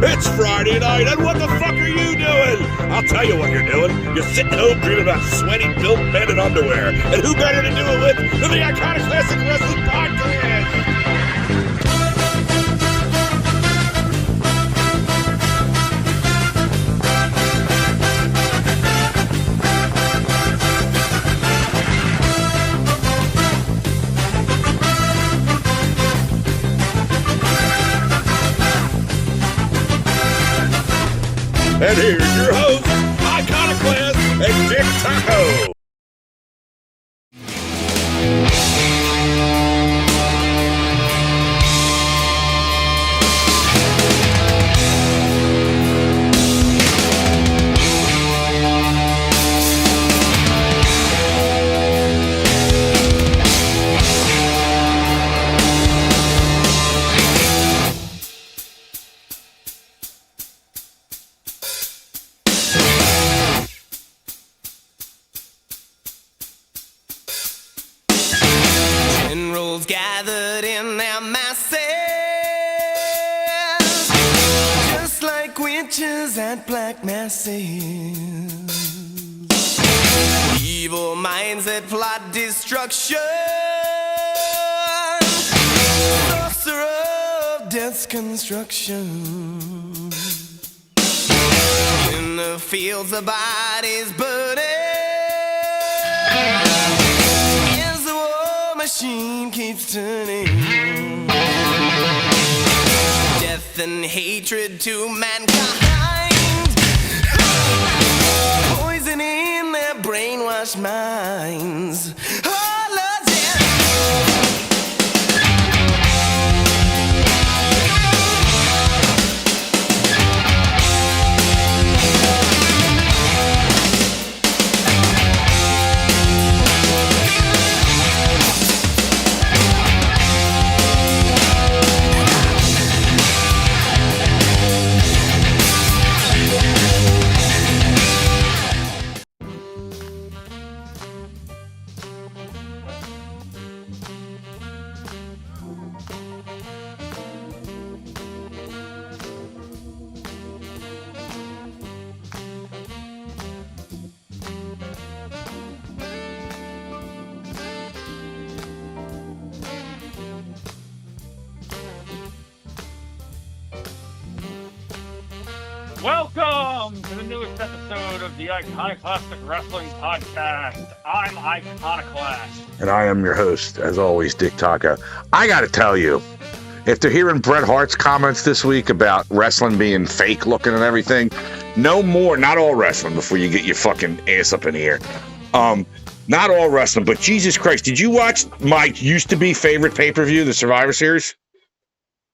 It's Friday night, and what the fuck are you doing? I'll tell you what you're doing. You're sitting home dreaming about sweaty, built men in underwear. And who better to do it with than the Iconoclastic Wrestling Podcast? And here's your host, Iconoclast and Dick Taco. Gathered in their masses, just like witches at black masses. Evil minds that plot destruction, sorcerer of death's construction. In the fields, the bodies burning. Machine keeps turning. Death and hatred to mankind, poison in their brainwashed minds. Oh, Lord, Welcome to the newest episode of the Iconoclastic Wrestling Podcast. I'm Iconoclast. And I am your host, as always, Dick Taco. I gotta tell you, after hearing Bret Hart's comments this week about wrestling being fake looking and everything, no more, not all wrestling before you get your fucking ass up in the air. Not all wrestling, but Jesus Christ, did you watch my used-to-be favorite pay-per-view, the Survivor Series?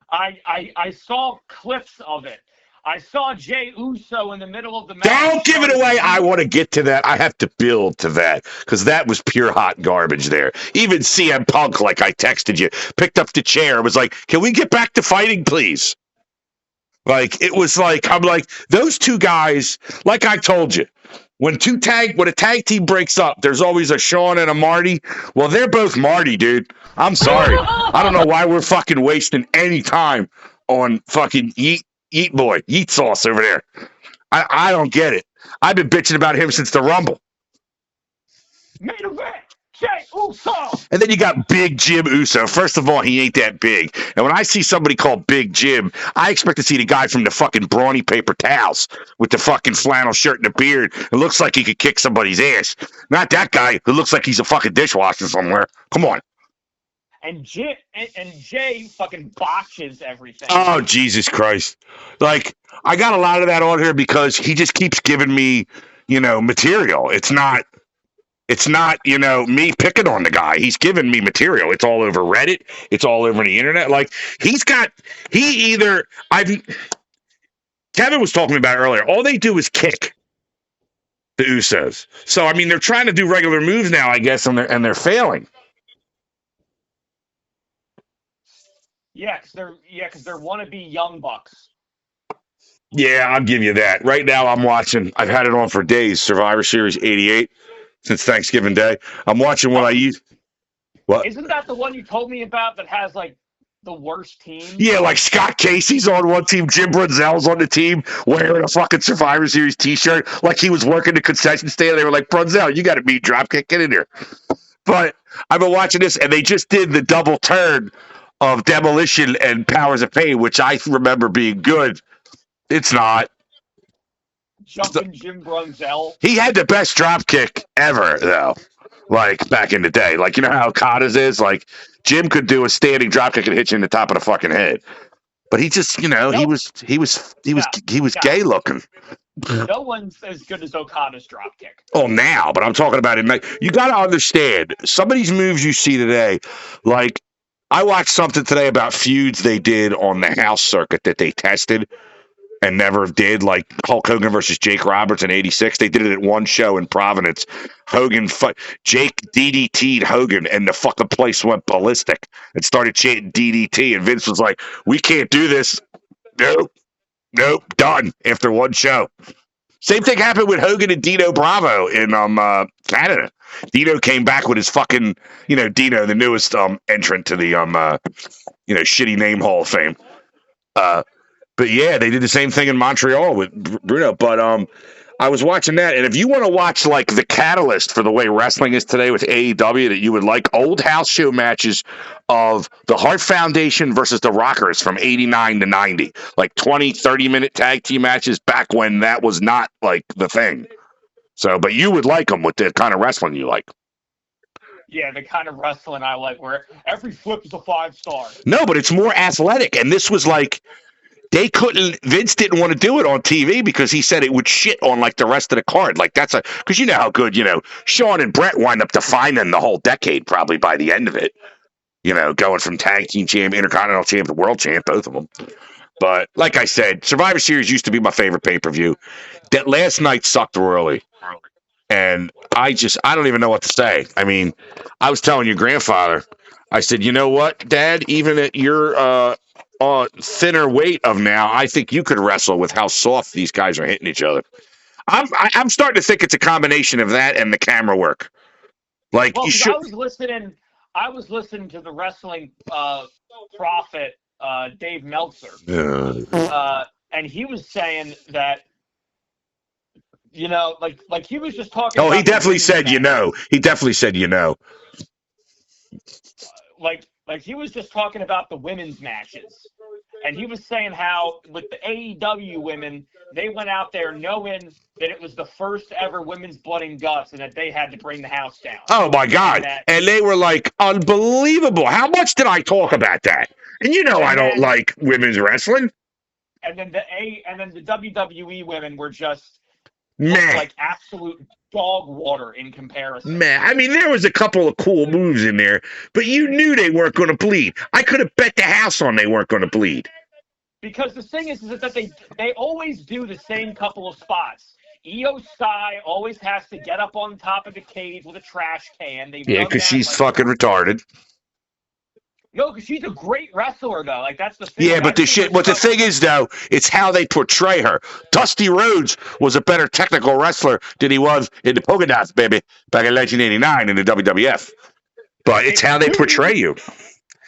I saw clips of it. I saw Jey Uso in the middle of the match. Don't give it away. I want to get to that. I have to build to that because that was pure hot garbage there. Even CM Punk, like I texted you, picked up the chair and was like, can we get back to fighting, please? Like, it was like, I'm like, those two guys, like I told you, when a tag team breaks up, there's always a Sean and a Marty. Well, they're both Marty, dude. I'm sorry. I don't know why we're fucking wasting any time on fucking Yeet Sauce over there. I don't get it. I've been bitching about him since the Rumble. Main event, Jey Uso. And then you got Big Jim Uso. First of all, he ain't that big. And when I see somebody called Big Jim, I expect to see the guy from the fucking brawny paper towels with the fucking flannel shirt and the beard. It looks like he could kick somebody's ass. Not that guy who looks like he's a fucking dishwasher somewhere. Come on. And Jay fucking botches everything. Oh, Jesus Christ. Like, I got a lot of that on here because he just keeps giving me, material. It's not, me picking on the guy. He's giving me material. It's all over Reddit. It's all over the internet. Like, Kevin was talking about it earlier. All they do is kick the Usos. So, I mean, they're trying to do regular moves now, I guess, and they're failing. Yeah, because they're wannabe young bucks. Yeah, I'll give you that. Right now, I'm watching. I've had it on for days. Survivor Series '88 since Thanksgiving Day. I'm watching what I use. What? Isn't that the one you told me about that has like the worst teams. Yeah, like Scott Casey's on one team, Jim Brunzell's on the team, wearing a fucking Survivor Series T-shirt, like he was working the concession stand. They were like, Brunzell, you got to beat Dropkick, get in here. But I've been watching this, and they just did the double turn of Demolition and Powers of Pain, which I remember being good. It's not. Jumping Jim Brunzell. He had the best Dropkick ever, though. Like back in the day, like you know how Okada's is. Like Jim could do a standing dropkick and hit you in the top of the fucking head, but he just, he was gay looking. No one's as good as Okada's dropkick. Oh, now, but I'm talking about it. You got to understand some of these moves you see today. Like I watched something today about feuds they did on the house circuit that they tested and never did, like Hulk Hogan versus Jake Roberts in '86. They did it at one show in Providence. Jake DDT'd Hogan, and the fucking place went ballistic and started chanting DDT. And Vince was like, "We can't do this. Nope, done." After one show. Same thing happened with Hogan and Dino Bravo in Canada. Dino came back with his fucking, Dino, the newest entrant to the shitty name Hall of Fame. But yeah, they did the same thing in Montreal with Bruno. But I was watching that, and if you want to watch like the catalyst for the way wrestling is today with AEW, that you would like old house show matches of the Hart Foundation versus the Rockers from 89 to 90, like 20, 30-minute tag team matches back when that was not like the thing. So, but you would like them with the kind of wrestling you like. Yeah, the kind of wrestling I like where every flip is a 5-star. No, but it's more athletic, and this was like. Vince didn't want to do it on TV because he said it would shit on like the rest of the card. Like because you know how good, Shawn and Brett wind up defining the whole decade probably by the end of it, going from tag team champ, intercontinental champ to world champ, both of them. But like I said, Survivor Series used to be my favorite pay-per-view. That last night sucked royally. And I don't even know what to say. I mean, I was telling your grandfather, I said, you know what, Dad, even at your, thinner weight of now, I think you could wrestle with how soft these guys are hitting each other. I'm starting to think it's a combination of that and the camera work. Like you should. I was listening to the wrestling prophet Dave Meltzer, and he was saying that like he was just talking. Oh, he definitely said He definitely said Like he was just talking about the women's matches. And he was saying how with the AEW women, they went out there knowing that it was the first ever women's blood and guts and that they had to bring the house down. Oh my God. And they were like, unbelievable. How much did I talk about that? And I don't like women's wrestling. And then the WWE women were just like absolute dog water in comparison. Man, I mean, there was a couple of cool moves in there, but you knew they weren't going to bleed. I could have bet the house on they weren't going to bleed. Because the thing is that they always do the same couple of spots. Io Sky always has to get up on top of the cage with a trash can. Because she's fucking retarded. No, because she's a great wrestler, though. Like, that's the thing. Yeah, but the thing is, though, it's how they portray her. Dusty Rhodes was a better technical wrestler than he was in the polka dots, baby, back in 1989 in the WWF. But it's how they portray you.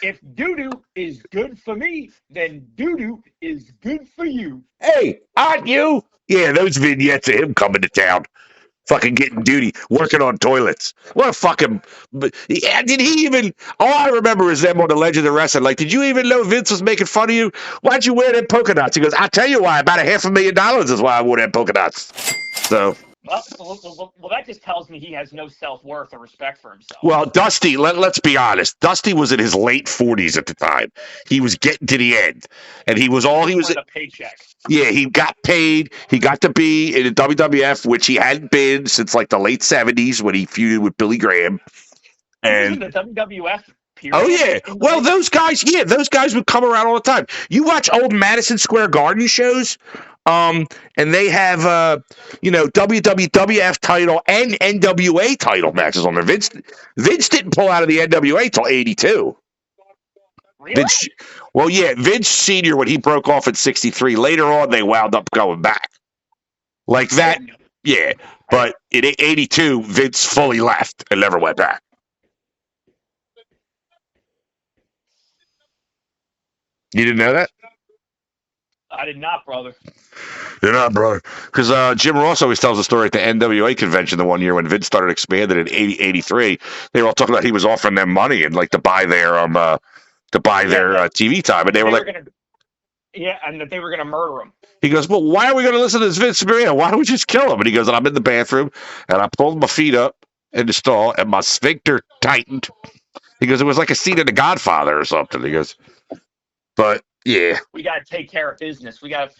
If doo-doo is good for me, then doo-doo is good for you. Hey, aren't you? Yeah, those vignettes of him coming to town. Fucking getting duty, working on toilets. What a fucking... Did he even... All I remember is them on the Legend of Wrestling. Like, did you even know Vince was making fun of you? Why'd you wear them polka dots? He goes, I'll tell you why. About $500,000 is why I wore them polka dots. So... Well, that just tells me he has no self-worth or respect for himself. Well, Dusty, let's be honest. Dusty was in his late 40s at the time. He was getting to the end. And he was a paycheck. Yeah, he got paid. He got to be in the WWF, which he hadn't been since like the late 70s when he feuded with Billy Graham. And he was in the WWF. Period. Oh, yeah. Well, those guys would come around all the time. You watch old Madison Square Garden shows, and they have, WWF title and NWA title matches on there. Vince didn't pull out of the NWA till 82. Really? Vince Sr., when he broke off at 63, later on they wound up going back. Like that, yeah. But in 82, Vince fully left and never went back. You didn't know that? I did not, brother. You're not, brother. Because Jim Ross always tells a story at the NWA convention the one year when Vince started expanding in 83. They were all talking about he was offering them money and like to buy their TV time, and they were like, and that they were gonna murder him. he goes, well, why are we gonna listen to this Vince McMahon? Why don't we just kill him? And he goes, and I'm in the bathroom and I pulled my feet up in the stall and my sphincter tightened. He goes, it was like a scene in The Godfather or something. He goes, but yeah, we gotta take care of business. We gotta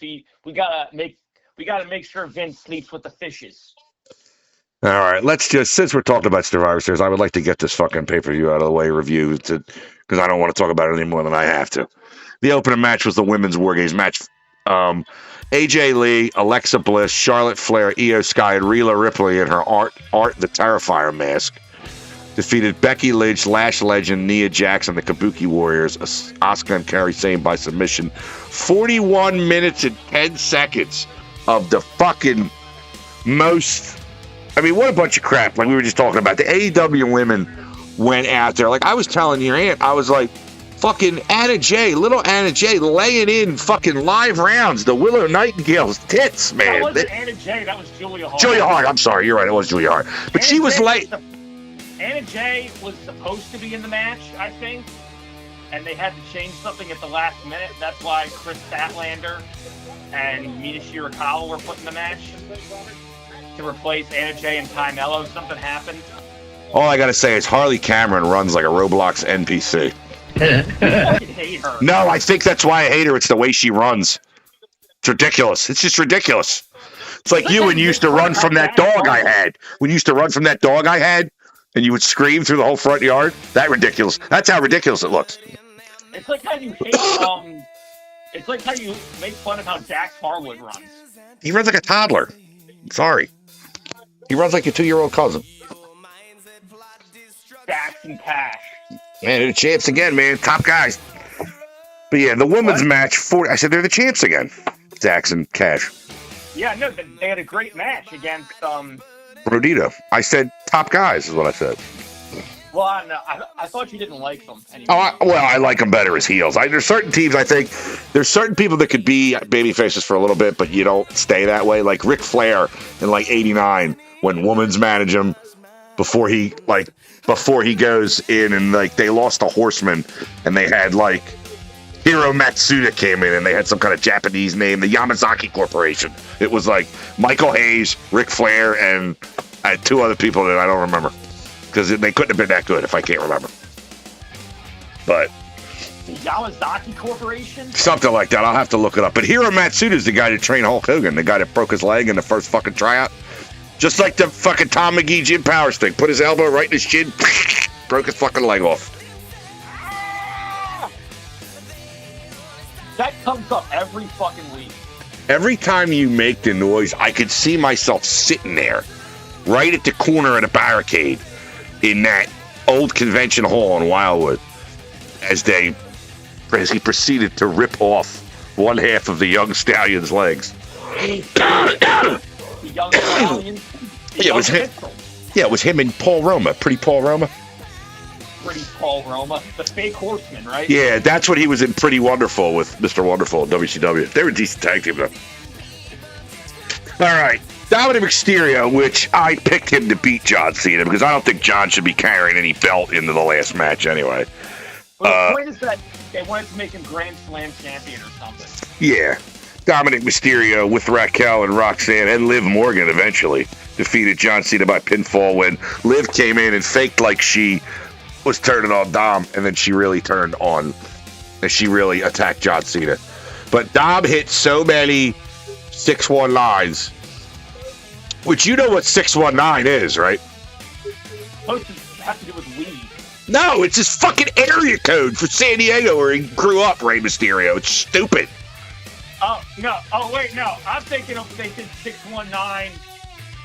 make sure Vince sleeps with the fishes. all right, since we're talking about Survivor Series, I would like to get this fucking pay-per-view out of the way review because I don't want to talk about it any more than I have to. The opening match was the women's WarGames match. AJ Lee, Alexa Bliss, Charlotte Flair, Io Sky, and Rhea Ripley in her Art the Terrifier mask defeated Becky Lynch, Lash Legend, Nia Jax, and the Kabuki Warriors, Asuka and Kairi Sane by submission. 41 minutes and 10 seconds of the fucking most... I mean, what a bunch of crap. Like we were just talking about. The AEW women went out there. Like I was telling your aunt, I was like, fucking little Anna Jay laying in fucking live rounds. The Willow Nightingale's tits, man. That wasn't Anna Jay, that was Julia Hart. Julia Hart, I'm sorry, you're right, it was Julia Hart. But she was late. Anna Jay was supposed to be in the match, I think, and they had to change something at the last minute. That's why Chris Statlander and Mina Shirakawa were put in the match to replace Anna Jay and Ty Mello. Something happened. All I gotta say is Harley Cameron runs like a Roblox NPC. I fucking hate her. No, I think that's why I hate her. It's the way she runs. It's ridiculous. It's just ridiculous. It's like you when you used to run from that dog I had. When you used to run from that dog I had, and you would scream through the whole front yard. That ridiculous. That's how ridiculous it looks. It's like how you hate. It's like how you make fun of how Dax Harwood runs. He runs like a toddler. Sorry. He runs like your 2-year-old cousin. Dax and Cash. Man, they're the champs again, man. Top guys. But yeah, the women's match. I said they're the champs again. Dax and Cash. Yeah, no, they had a great match against Rodito. I said top guys is what I said. Well, I thought you didn't like them. Anyway. I like them better as heels. There's certain teams, I think, there's certain people that could be baby faces for a little bit, but you don't stay that way. Like Ric Flair in like 89 when women's manage him before he goes in and like they lost a Horseman and they had like Hiro Matsuda came in and they had some kind of Japanese name, the Yamazaki Corporation. It was like Michael Hayes, Ric Flair, and I had 2 other people that I don't remember because they couldn't have been that good if I can't remember. But the Yamazaki Corporation? Something like that. I'll have to look it up. But Hiro Matsuda is the guy that trained Hulk Hogan, the guy that broke his leg in the first fucking tryout. Just like the fucking Tom McGee Jim Powers thing. Put his elbow right in his chin, broke his fucking leg off. That comes up every fucking week. Every time you make the noise, I could see myself sitting there, right at the corner of the barricade in that old convention hall in Wildwood, as he proceeded to rip off one half of the young stallion's legs. The young stallion? Yeah, it was him. Yeah, it was him and Paul Roma. Pretty Paul Roma. Pretty Paul Roma, the fake horseman, right? Yeah, that's what he was in Pretty Wonderful with Mr. Wonderful at WCW. They were a decent tag team, though. All right. Dominic Mysterio, which I picked him to beat John Cena because I don't think John should be carrying any belt into the last match anyway. Well, the point is that they wanted to make him Grand Slam champion or something. Yeah. Dominic Mysterio with Raquel and Roxanne and Liv Morgan eventually defeated John Cena by pinfall when Liv came in and faked like she was turning on Dom, and then she really turned on, and she really attacked John Cena. But Dom hit so many 619s, which you know what 619 is, right? Supposed to have to do with weed. No, it's his fucking area code for San Diego where he grew up, Rey Mysterio. It's stupid. Oh, no. Oh, wait, no. I'm thinking they did 619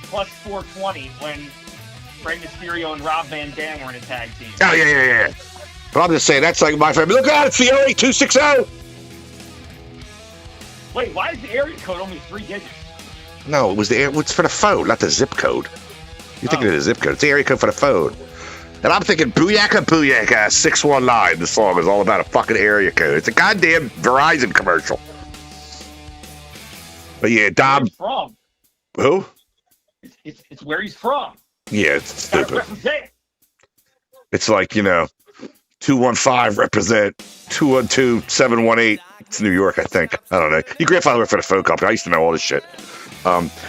plus 420 when Rey Mysterio and Rob Van Dam were in a tag team. Oh, yeah. But I'm just saying, that's like my family. Look out, it's the area 260. Wait, why is the area code only 3 digits? No, it's for the phone, not the zip code. You're thinking of the zip code. It's the area code for the phone. And I'm thinking, Booyaka Booyaka 619. The song is all about a fucking area code. It's a goddamn Verizon commercial. But yeah, Dom. From? Who? It's where he's from. Yeah, it's stupid. It's like, 215 represent 212-718. It's New York, I think. I don't know. Your grandfather worked for the phone company. I used to know all this shit.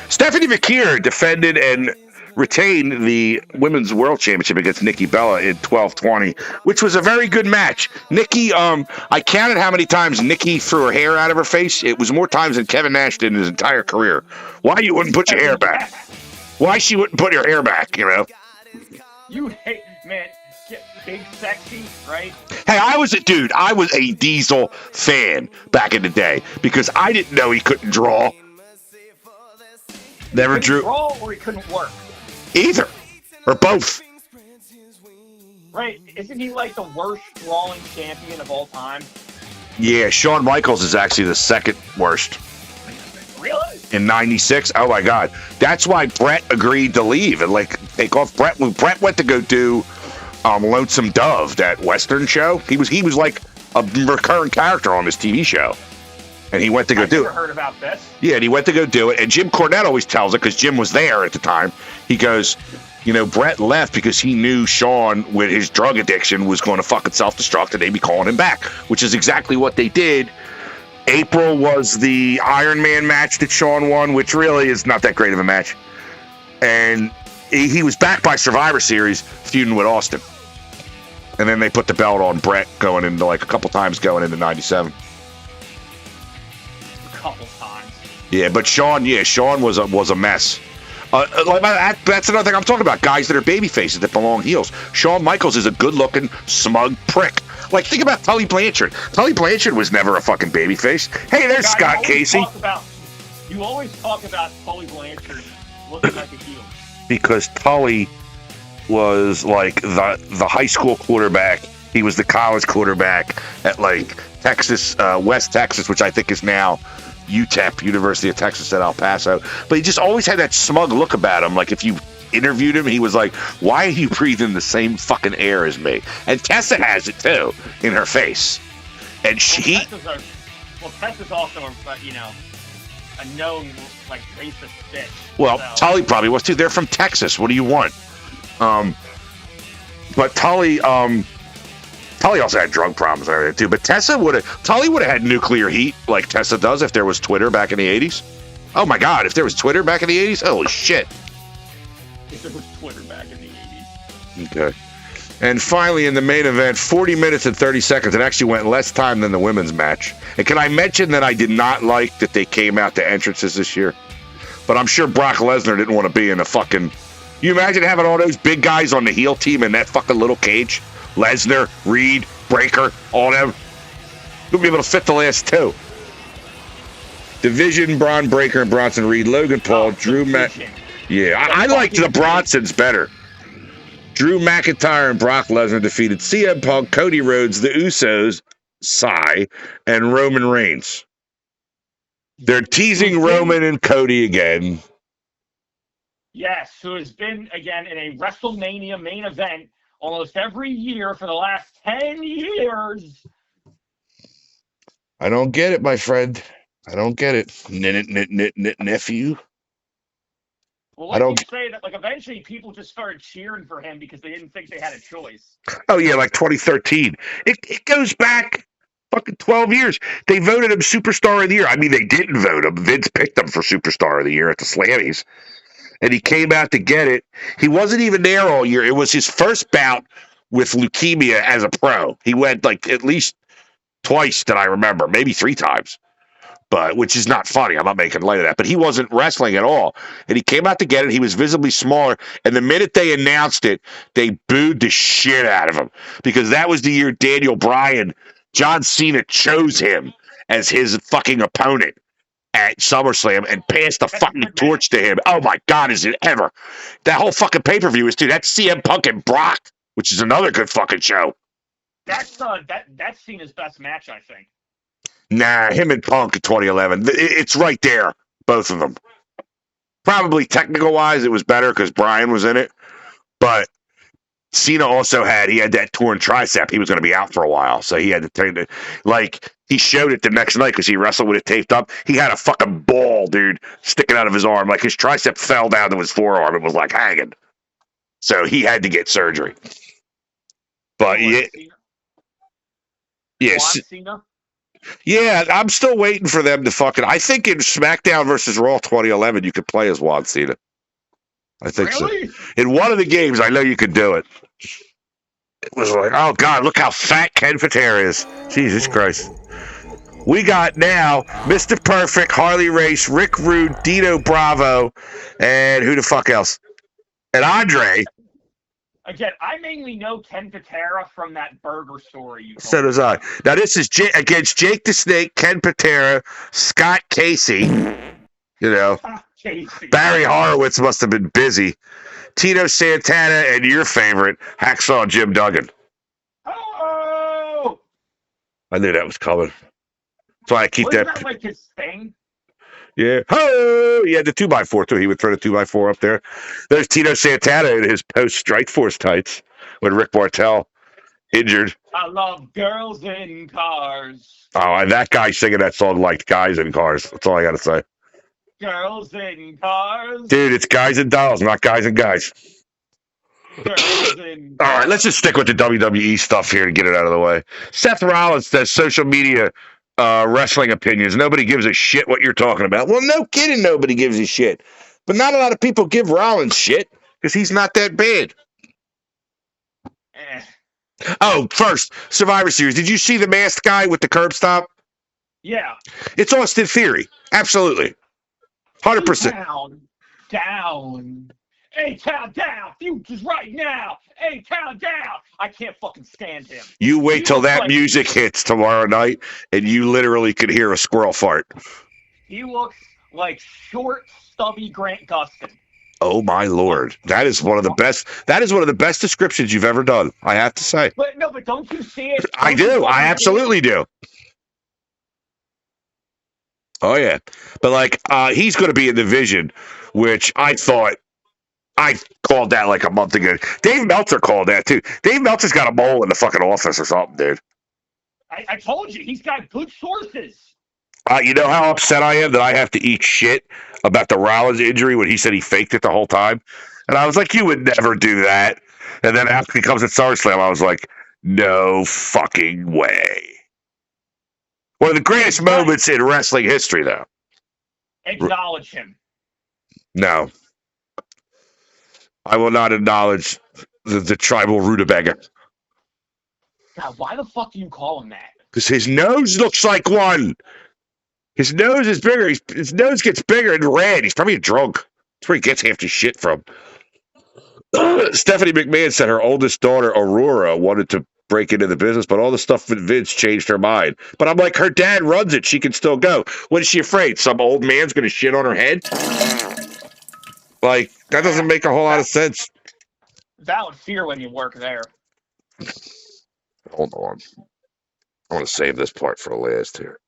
Stephanie McKeer defended and retained the Women's World Championship against Nikki Bella in 12-20, which was a very good match. Nikki, I counted how many times Nikki threw her hair out of her face. It was more times than Kevin Nash did in his entire career. Why you wouldn't put your hair back? Why she wouldn't put her hair back, You hate, man, big sexy, right? Hey, I was a Diesel fan back in the day because I didn't know he couldn't draw. Never drew. Draw or he couldn't work. Either. Or both. Right. Isn't he like the worst drawing champion of all time? Yeah, Shawn Michaels is actually the second worst. Really? In 96? Oh my God. That's why Brett agreed to leave and take off. Brett went to go do Lonesome Dove, that Western show. He was like a recurring character on this TV show. And he went to go do it. I've never heard about this. Yeah, and he went to go do it. And Jim Cornette always tells it because Jim was there at the time. He goes, Brett left because he knew Shawn, with his drug addiction, was going to fucking self-destruct and they'd be calling him back, which is exactly what they did. April was the Iron Man match that Shawn won, which really is not that great of a match. And he was back by Survivor Series feuding with Austin. And then they put the belt on Brett going into a couple times going into 97. Couple times. Yeah, but Shawn was a mess. That's another thing I'm talking about. Guys that are baby faces that belong heels. Shawn Michaels is a good-looking, smug prick. Think about Tully Blanchard. Tully Blanchard was never a fucking baby face. Hey, there's Scott Casey. You always talk about Tully Blanchard looking like a heel. Because Tully was like the high school quarterback. He was the college quarterback at Texas, West Texas, which I think is now UTEP, University of Texas at El Paso. But he just always had that smug look about him. If you interviewed him, he was like, why are you breathing the same fucking air as me? And Tessa has it too, in her face. And Tessa's also a known racist bitch. Well, so. Tully probably was too. They're from Texas. What do you want? But Tully also had drug problems and everything too. But Tully would have had nuclear heat like Tessa does if there was Twitter back in the 80s. Oh my God, if there was Twitter back in the 80s, holy shit. If there was Twitter back in the 80s. Okay. And finally, in the main event, 40 minutes and 30 seconds. It actually went less time than the women's match. And can I mention that I did not like that they came out to entrances this year? But I'm sure Brock Lesnar didn't want to be in a fucking... You imagine having all those big guys on the heel team in that fucking little cage? Lesnar, Reed, Breaker, all them. You'll be able to fit the last two. Division, Braun Breaker and Bronson Reed, Logan Paul, Drew Yeah, I liked the Bronsons better. Drew McIntyre and Brock Lesnar defeated CM Punk, Cody Rhodes, the Usos, and Roman Reigns. They're teasing Roman and Cody again. Yes, who has been, again, in a WrestleMania main event almost every year for the last 10 years. I don't get it, my friend. I don't get it. Nephew. Well, I don't say that, eventually people just started cheering for him because they didn't think they had a choice. Oh, yeah, 2013. It goes back fucking 12 years. They voted him Superstar of the Year. I mean, they didn't vote him. Vince picked him for Superstar of the Year at the Slammies. And he came out to get it. He wasn't even there all year. It was his first bout with leukemia as a pro. He went at least twice that I remember, maybe 3 times. But which is not funny. I'm not making light of that. But he wasn't wrestling at all. And he came out to get it. He was visibly smaller. And the minute they announced it, they booed the shit out of him. Because that was the year Daniel Bryan, John Cena chose him as his fucking opponent at SummerSlam and passed the fucking torch to him. Oh my God, is it ever? That whole fucking pay-per-view is, dude, that's CM Punk and Brock, which is another good fucking show. That's Cena's best match, I think. Nah, him and Punk in 2011. It's right there, both of them. Probably technical-wise, it was better because Bryan was in it. But Cena also had that torn tricep. He was going to be out for a while, so he had to turn it. Like he showed it the next night because he wrestled with it taped up. He had a fucking ball, dude, sticking out of his arm. Like his tricep fell down to his forearm. It was like hanging. So he had to get surgery. But Cena? Yeah, I'm still waiting for them to fucking. I think in SmackDown versus Raw 2011, you could play as Juan Cena. I think really? so. In one of the games, I know you could do it. It was like, oh God, look how fat Ken Patera is. Jesus Christ. We got now Mr. Perfect, Harley Race, Rick Rude, Dino Bravo, and who the fuck else? And Andre. Again, I mainly know Ken Patera from that burger story you told So does I. Now this is against Jake the Snake, Ken Patera, Scott Casey. You know, Casey. Barry Horowitz must have been busy. Tito Santana and your favorite, Hacksaw Jim Duggan. Oh! I knew that was coming. So I keep Wasn't that like his thing? Yeah. Oh, he had the 2x4 too. He would throw the 2x4 up there. There's Tito Santana in his post Strike Force tights when Rick Martel injured. I love girls in cars. Oh, and that guy singing that song liked guys in cars. That's all I got to say. Girls in cars. Dude, it's guys and dolls, not guys and guys. Girls in All right, let's just stick with the WWE stuff here to get it out of the way. Seth Rollins says social media wrestling opinions. Nobody gives a shit what you're talking about. Well, no kidding, nobody gives a shit. But not a lot of people give Rollins shit because he's not that bad. Oh, first, Survivor Series. Did you see the masked guy with the curb stop? Yeah. It's Austin Theory. Absolutely. 100%. Down. A-Town down. Futures right now. A-Town down. I can't fucking stand him. You wait till that music hits tomorrow night, and you literally could hear a squirrel fart. He looks like short, stubby Grant Gustin. Oh my Lord. That is one of the best. That is one of the best descriptions you've ever done, I have to say. But don't you see it? I do. I absolutely do. Oh yeah. But like he's going to be in the Vision, which I called that like a month ago. Dave Meltzer called that too. Dave Meltzer's got a mole in the fucking office or something, dude. I told you, he's got good sources. You know how upset I am that I have to eat shit about the Rollins injury when he said he faked it the whole time? And I was like, you would never do that. And then after he comes at SummerSlam, I was like, no fucking way. One of the greatest moments in wrestling history, though. Acknowledge him. No. I will not acknowledge the tribal rutabaga. God, why the fuck do you call him that? Because his nose looks like one. His nose is bigger. His nose gets bigger and red. He's probably drunk. That's where he gets half his shit from. Stephanie McMahon said her oldest daughter, Aurora, wanted to break into the business, but all the stuff with Vince changed her mind. But I'm like, her dad runs it. She can still go. What is she afraid? Some old man's going to shit on her head? Like, that doesn't make a whole lot of sense. Valid fear when you work there. Hold on. I want to save this part for the last here.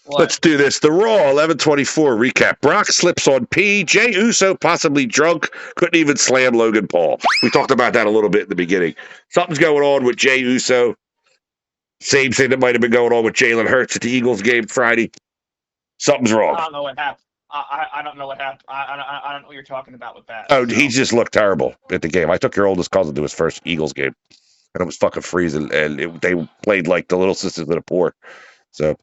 What? Let's do this. The Raw 11:24 recap. Brock slips on P. Jey Uso possibly drunk. Couldn't even slam Logan Paul. We talked about that a little bit in the beginning. Something's going on with Jey Uso. Same thing that might have been going on with Jalen Hurts at the Eagles game Friday. Something's wrong. I don't know what happened. I don't know what happened. I don't know what you're talking about with that. Oh, he just looked terrible at the game. I took your oldest cousin to his first Eagles game, and it was fucking freezing, and they played like the Little Sisters of the Poor. So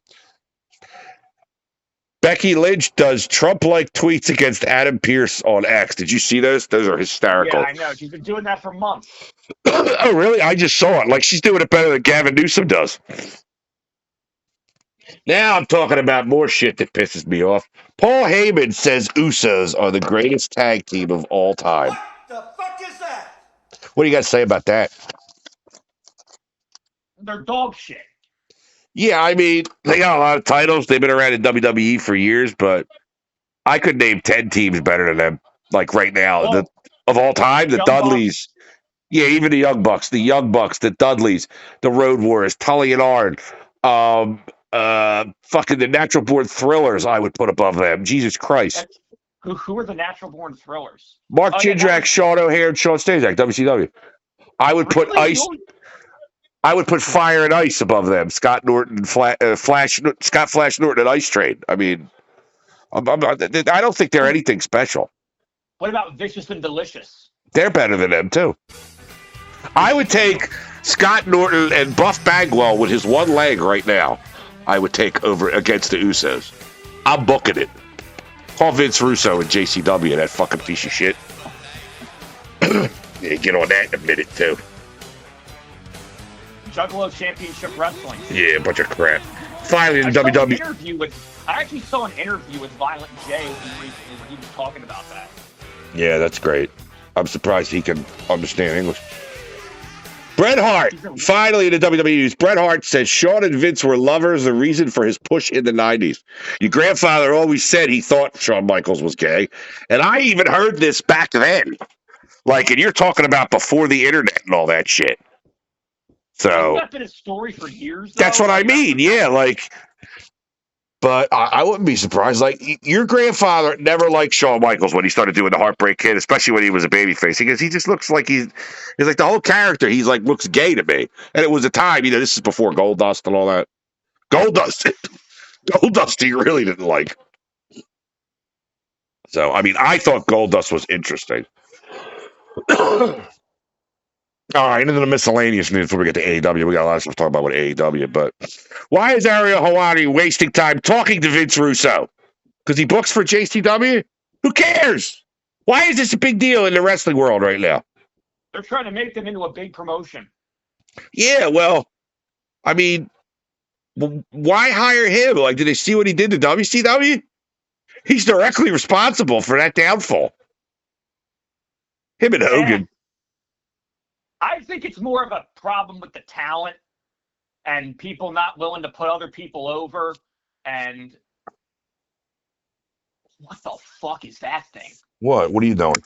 Becky Lynch does Trump-like tweets against Adam Pearce on X. Did you see those? Those are hysterical. Yeah, I know. She's been doing that for months. Oh, really? I just saw it. Like, she's doing it better than Gavin Newsom does. Now I'm talking about more shit that pisses me off. Paul Heyman says Usos are the greatest tag team of all time. What the fuck is that? What do you got to say about that? They're dog shit. Yeah, I mean, they got a lot of titles. They've been around in WWE for years, but I could name 10 teams better than them. Like right now, of all time, the Dudleys. Bucks. Yeah, even the Young Bucks, the Dudleys, the Road Warriors, Tully and Arn, fucking the Natural Born Thrillers. I would put above them. Jesus Christ. Who are the Natural Born Thrillers? Mark Jindrak, Sean O'Haire, and Sean Stasiak, WCW. I would put Really? ice. I would put Fire and Ice above them. Scott Norton, Scott Flash Norton, and Ice Train. I mean, I don't think they're anything special. What about Vicious and Delicious? They're better than them too. I would take Scott Norton and Buff Bagwell with his one leg right now. I would take over against the Usos. I'm booking it. Call Vince Russo and JCW, that fucking piece of shit. Yeah, get on that in a minute too. Juggalo Championship Wrestling. Yeah, a bunch of crap. Finally, the WWE. I actually saw an interview with Violent J recently where he was talking about that. Yeah, that's great. I'm surprised he can understand English. Bret Hart, finally in the WWE news. Bret Hart said Shawn and Vince were lovers, the reason for his push in the 90s. Your grandfather always said he thought Shawn Michaels was gay. And I even heard this back then. Like, and you're talking about before the internet and all that shit. So that's been a story for years. That's what I mean. Yeah, like, but I wouldn't be surprised. Like, your grandfather never liked Shawn Michaels when he started doing the Heartbreak Kid, especially when he was a babyface, because he just looks like he's like the whole character. He's like looks gay to me. And it was a time, this is before Goldust and all that. Goldust, he really didn't like. So I mean, I thought Goldust was interesting. All right, into the miscellaneous news before we get to AEW. We got a lot of stuff to talk about with AEW, but why is Ariel Helwani wasting time talking to Vince Russo? Because he books for JCW? Who cares? Why is this a big deal in the wrestling world right now? They're trying to make them into a big promotion. Yeah, well, I mean, why hire him? Like, did they see what he did to WCW? He's directly responsible for that downfall. Him and Hogan. I think it's more of a problem with the talent and people not willing to put other people over. And what the fuck is that thing? What? What are you doing?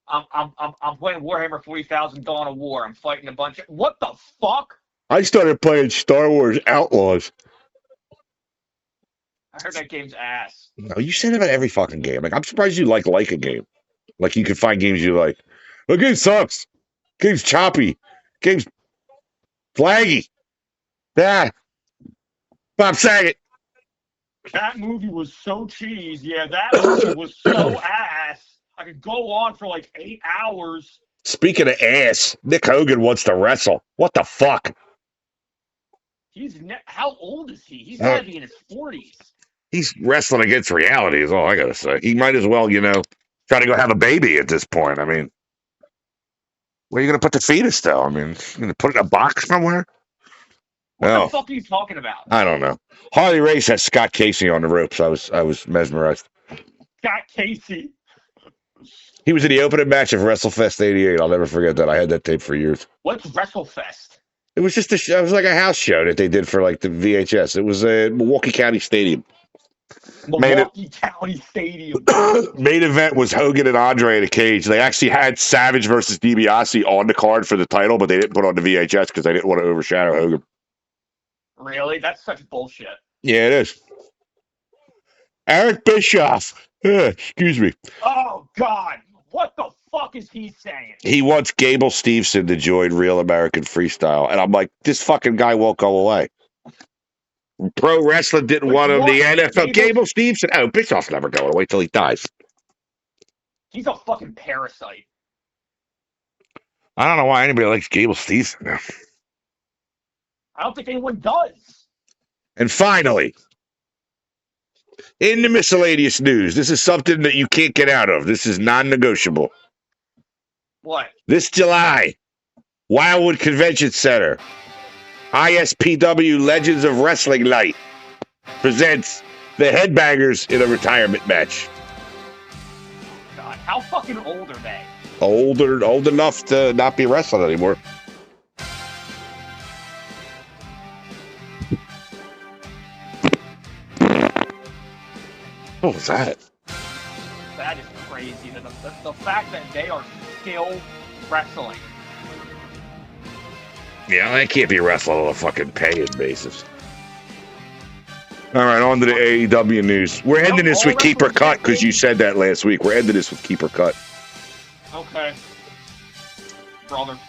I'm playing Warhammer 40,000 Dawn of War. I'm fighting a bunch of... What the fuck? I started playing Star Wars Outlaws. I heard that game's ass. No, you say that about every fucking game. Like, I'm surprised you like a game. Like, you can find games you like. The game sucks. Game's choppy. Game's flaggy. Yeah. Bob Saget. That movie was so cheese. Yeah, that movie was so ass. I could go on for like 8 hours. Speaking of ass, Nick Hogan wants to wrestle. What the fuck? How old is he? He's got to be in his 40s. He's wrestling against reality is all I got to say. He might as well, try to go have a baby at this point. I mean, where are you going to put the fetus, though? I mean, you going to put it in a box somewhere? What the fuck are you talking about? I don't know. Harley Race has Scott Casey on the ropes. I was mesmerized. Scott Casey. He was in the opening match of WrestleFest '88. I'll never forget that. I had that tape for years. What's WrestleFest? It was just it was like a house show that they did for like the VHS. It was at Milwaukee County Stadium. Milwaukee County Stadium. Main event was Hogan and Andre in a cage. They actually had Savage versus DiBiase on the card for the title, but they didn't put on the VHS because they didn't want to overshadow Hogan. Really? That's such bullshit. Yeah, it is. Eric Bischoff. Excuse me. Oh, God. What the fuck is he saying? He wants Gable Steveson to join Real American Freestyle. And I'm like, this fucking guy won't go away. Pro wrestling didn't want him. The NFL. Gable Steveson. Oh, Bischoff's never going away till he dies. He's a fucking parasite. I don't know why anybody likes Gable Steveson. I don't think anyone does. And finally, in the miscellaneous news, this is something that you can't get out of. This is non-negotiable. What? This July, Wildwood Convention Center, ISPW Legends of Wrestling Night presents the Headbangers in a retirement match. God, how fucking old are they? Old enough to not be wrestling anymore. What was that? That is crazy. The fact that they are still wrestling. Yeah, they can't be wrestling on a fucking paying basis. All right, on to the AEW news. We're ending this with Keep Her Cut because you said that last week. We're ending this with Keep Her Cut. Okay. Brother.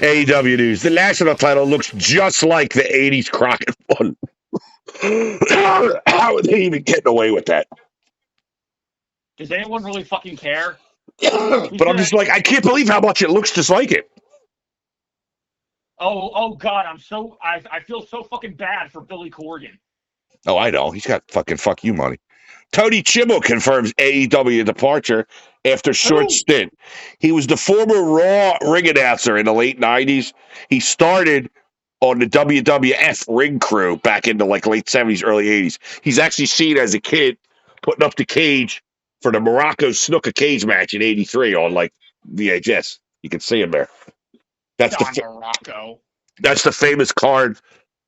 AEW news. The national title looks just like the 80s Crockett one. How are they even getting away with that? Does anyone really fucking care? But I'm just like, I can't believe how much it looks just like it. Oh God, I feel so fucking bad for Billy Corgan. Oh, I know. He's got fucking fuck you money. Tony Chimel confirms AEW departure after short stint. He was the former Raw ring announcer in the late 90s. He started on the WWF ring crew back in the like late 70s, early 80s. He's actually seen as a kid putting up the cage for the Morocco snooker cage match in 83 on like VHS. You can see him there. That's Morocco. That's the famous card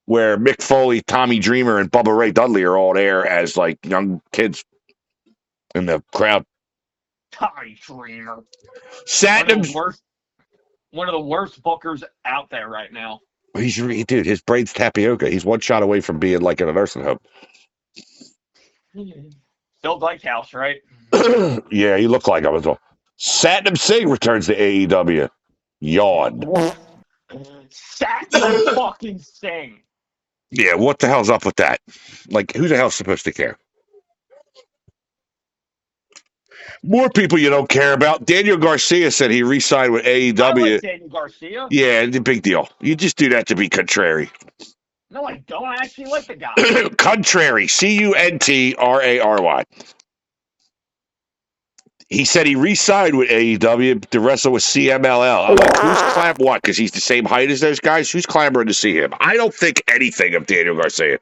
where Mick Foley, Tommy Dreamer, and Bubba Ray Dudley are all there as like young kids in the crowd. Tommy Dreamer. Satnam, one of the worst bookers out there right now. Dude, his brain's tapioca. He's one shot away from being like in a nursing home. Bill Dykehouse, right? Yeah, he looked like him as well. Satnam Singh returns to AEW. Yawn. Satnam fucking Singh. Yeah, what the hell's up with that? Like, who the hell's supposed to care? More people you don't care about. Daniel Garcia said he re-signed with AEW. I like Daniel Garcia. Yeah, the big deal. You just do that to be contrary. No, I don't. I actually like the guy. Contrary. CUNTRARY. He said he re-signed with AEW to wrestle with CMLL. I'm like, who's clambering what? Because he's the same height as those guys? Who's clambering to see him? I don't think anything of Daniel Garcia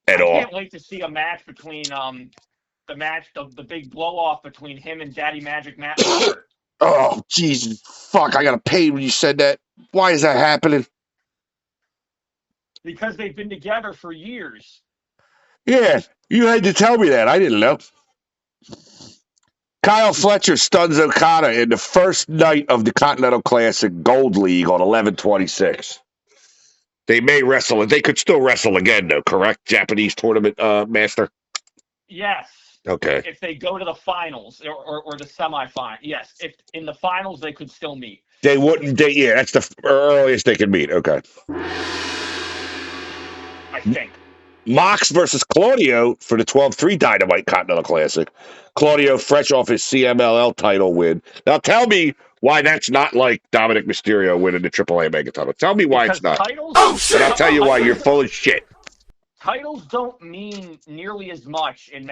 at all. I can't wait to see a match between the big blow off between him and Daddy Magic Matt. Oh, Jesus. Fuck, I got a pain when you said that. Why is that happening? Because they've been together for years. Yeah, you had to tell me that. I didn't know. Kyle Fletcher stuns Okada in the first night of the Continental Classic Gold League on 11/26. They may wrestle, and they could still wrestle again, though, correct? Japanese tournament master? Yes. Okay. If they go to the finals or the semifinal, yes. If in the finals they could still meet. They wouldn't. Yeah, that's the earliest they could meet. Okay. I think. Mox versus Claudio for the 12-3 Dynamite Continental Classic. Claudio fresh off his CMLL title win. Now tell me why that's not like Dominic Mysterio winning the AAA Mega title. Tell me why it's not. And I'll tell you why you're full of shit. Titles don't mean nearly as much in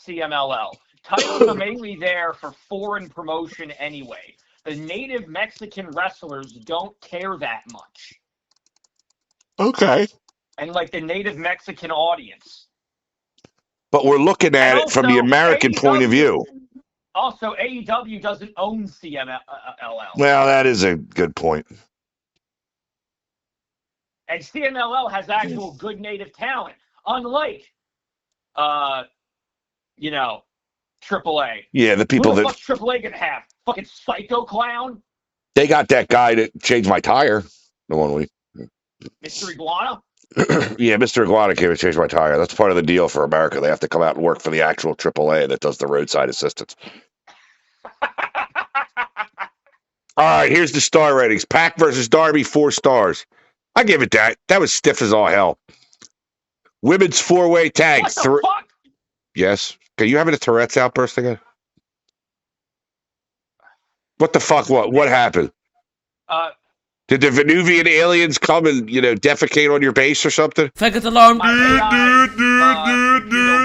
CMLL. Titles are mainly there for foreign promotion anyway. The native Mexican wrestlers don't care that much. Okay. And like the native Mexican audience. But we're looking at it from the American point of view. Also, AEW doesn't own CMLL. Well, that is a good point. And CMLL has actual good native talent, unlike, AAA. Yeah, the people Who the fuck's AAA gonna have? Fucking Psycho Clown? They got that guy that changed my tire the one week. Mr. Iguana? Yeah, Mr. Iguana came and changed my tire. That's part of the deal for America. They have to come out and work for the actual AAA that does the roadside assistance. All right, here's the star ratings. Pac versus Darby, 4 stars. I give it that. That was stiff as all hell. Women's 4-way tag. What the fuck? Yes. Okay, you having a Tourette's outburst again? What the fuck? What happened? Did the Venuvian aliens come and, defecate on your base or something? Second alarm. My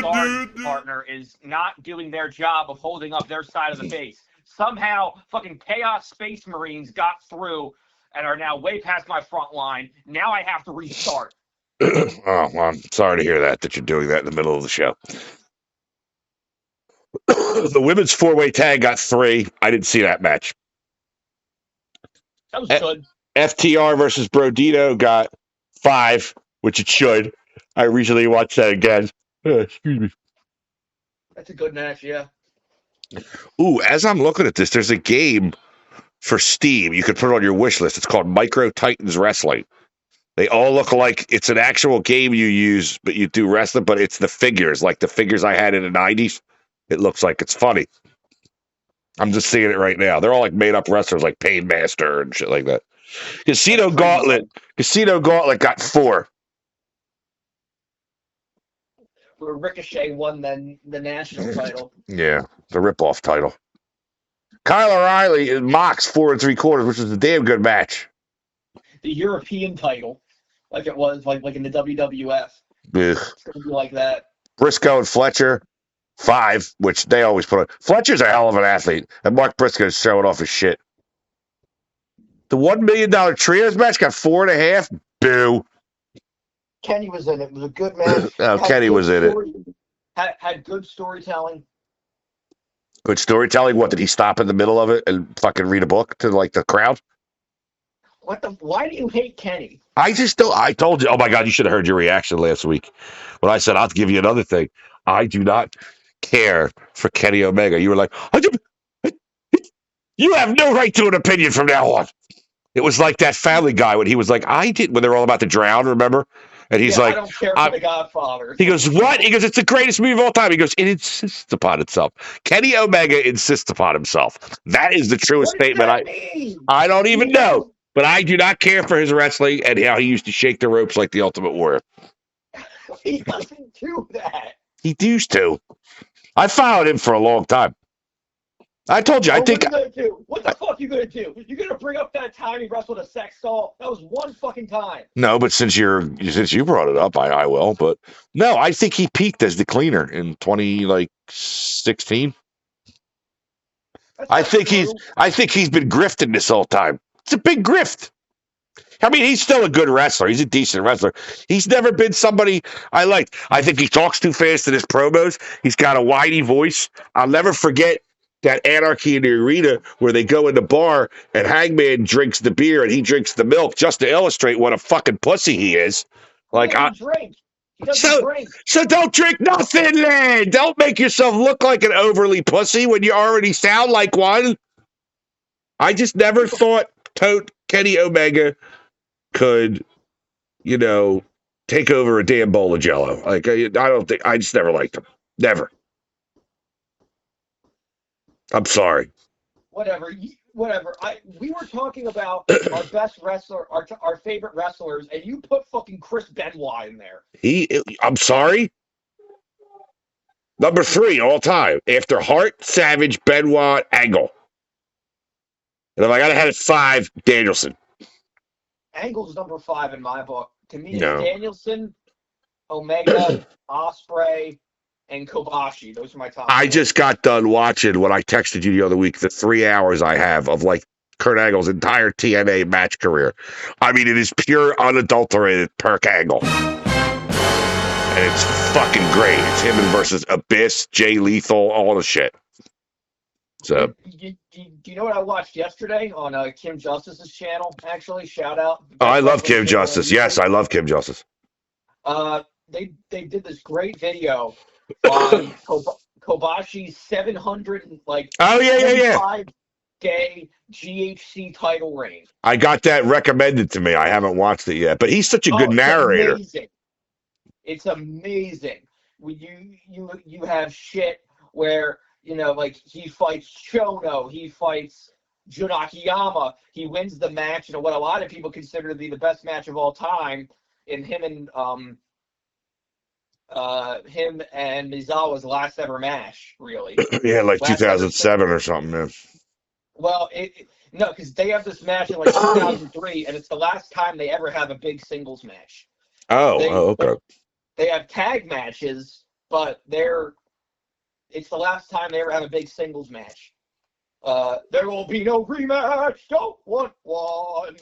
guard partner is not doing their job of holding up their side of the base. Somehow, fucking Chaos Space Marines got through and are now way past my front line. Now I have to restart. Oh, well, I'm sorry to hear that you're doing that in the middle of the show. The women's 4-way tag got 3. I didn't see that match. That was good. FTR versus Brodito got 5, which it should. I recently watched that again. Excuse me. That's a good match, yeah. Ooh, as I'm looking at this, there's a game for Steam. You could put it on your wish list. It's called Micro Titans Wrestling. They all look like it's an actual game you use, but you do wrestling, but it's the figures, like the figures I had in the 90s. It looks like it's funny. I'm just seeing it right now. They're all like made up wrestlers, like Painmaster and shit like that. Casino Gauntlet got 4. Where Ricochet won the national title. Yeah, the rip-off title. Kyle O'Reilly and Mox 4 3/4, which was a damn good match. The European title, like it was like in the WWF. Ugh. It's gonna be like that. Briscoe and Fletcher 5, which they always put on. Fletcher's a hell of an athlete, and Mark Briscoe's showing off his shit. The $1 million trios match got 4.5. Boo. Kenny was in it. It was a good match. Kenny was in it. Had good storytelling. Good storytelling. What, did he stop in the middle of it and fucking read a book to like the crowd? Why do you hate Kenny? I told you. Oh my God, you should have heard your reaction last week when I said I'll give you another thing. I do not care for Kenny Omega. You were like, you have no right to an opinion from now on. It was like that Family Guy when he was like, when they're all about to drown, remember? And he's like, I don't care for The Godfather. He goes, what? He goes, it's the greatest movie of all time. He goes, it insists upon itself. Kenny Omega insists upon himself. That is the truest statement. I don't even know. But I do not care for his wrestling and how he used to shake the ropes like the Ultimate Warrior. He doesn't do that. He used to. I followed him for a long time. I told you, I think. What are you gonna do? What the fuck are you gonna do? You're gonna bring up that time he wrestled a sex doll? That was one fucking time. No, but since you brought it up, I will. But no, I think he peaked as the cleaner in 2016. I think he's been grifting this whole time. It's a big grift. I mean, he's still a good wrestler. He's a decent wrestler. He's never been somebody I liked. I think he talks too fast in his promos. He's got a whiny voice. I'll never forget that Anarchy in the Arena where they go in the bar and Hangman drinks the beer and he drinks the milk just to illustrate what a fucking pussy he is. Like, he doesn't drink. So don't drink nothing, then. Don't make yourself look like an overly pussy when you already sound like one. I just never thought Kenny Omega could, take over a damn bowl of Jello. Like, I just never liked him. Never. I'm sorry. Whatever. We were talking about our best wrestler, our favorite wrestlers, and you put fucking Chris Benoit in there. I'm sorry. Number 3 all time after Hart, Savage, Benoit, Angle. And if I gotta have it 5, Danielson. Angle's number 5 in my book. To me, no. Danielson, Omega, Ospreay, and Kobashi. Those are my top. I just got done watching what I texted you the other week, the 3 hours I have of like Kurt Angle's entire TNA match career. I mean, it is pure unadulterated Perk Angle. And it's fucking great. It's him versus Abyss, Jay Lethal, all the shit. So, do you know what I watched yesterday on Kim Justice's channel? Actually, shout out. Oh, I love Kim Justice. Yes, I love Kim Justice. They did this great video on Kobashi's 700 day GHC title reign. I got that recommended to me. I haven't watched it yet, but he's such a good narrator. Amazing. It's amazing. You have shit where like he fights Chono, he fights Jun Akiyama, he wins the match in what a lot of people consider to be the best match of all time. In him and Mizawa's last ever match, really. Yeah, like 2007 or something. Yeah. Well, no, because they have this match in like 2003, and it's the last time they ever have a big singles match. Okay. They have tag matches, but it's the last time they ever have a big singles match. There will be no rematch. Don't want one.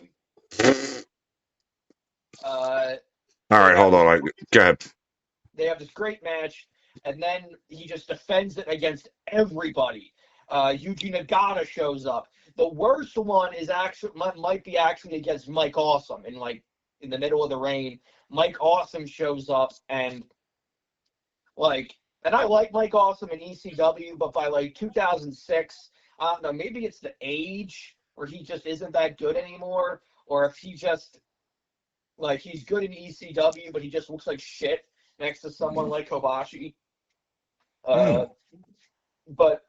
All right, hold on. Go ahead. They have this great match, and then he just defends it against everybody. Yuji Nagata shows up. The worst one might be actually against Mike Awesome in the middle of the reign. Mike Awesome shows up and I like Mike Awesome in ECW, but by 2006, I don't know, maybe it's the age where he just isn't that good anymore, or if he just he's good in ECW, but he just looks like shit next to someone like Kobashi. But